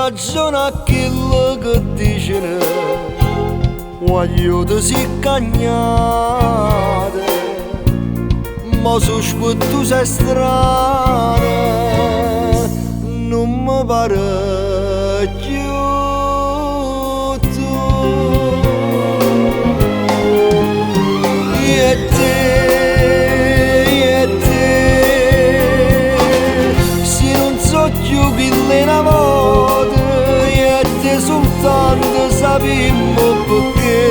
ragione a quello che dicono, voglio si cagnate, ma su tu sei strana, non mi pare più tu. E te, se non so più chi le navate, e te soltanto sapemmo perché.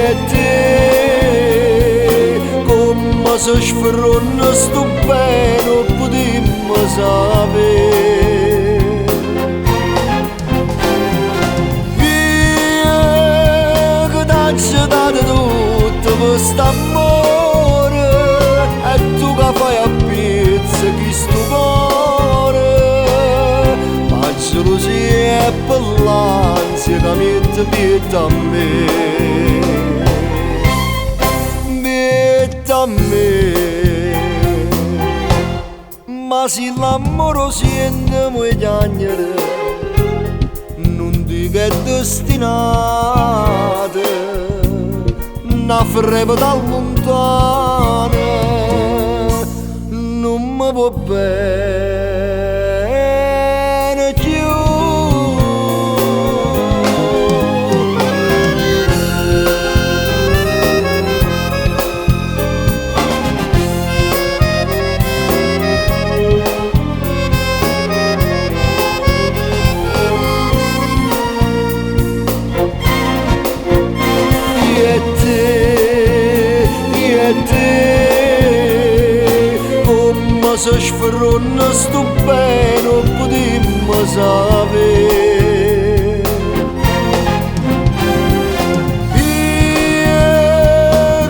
E te, come se sferronna sto bene, potremmo sapere. Via che t'hai dato tutto quest'amore, e tu che fai a pezzi chi sto cuore, ma gelosia e per l'ansia che mette a me. A me, ma se l'amore siente mai chiagnere, non dico è destinato, una freva da lontana, non mi può bene più. Come se sferronna sto bene, potremmo sapere. Io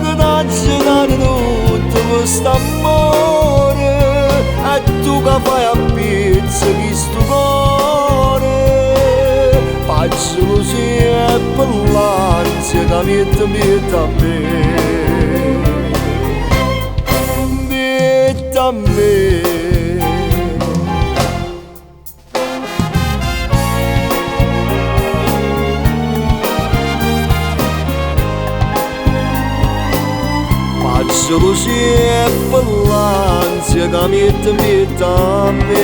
che t'hai dato tutto quest'amore, e tu che fai a pezzi chi sto cuore, faccio gelosia e per l'ansia che mette a me. A me. Ma gelosia e per l'ansia che mette a me.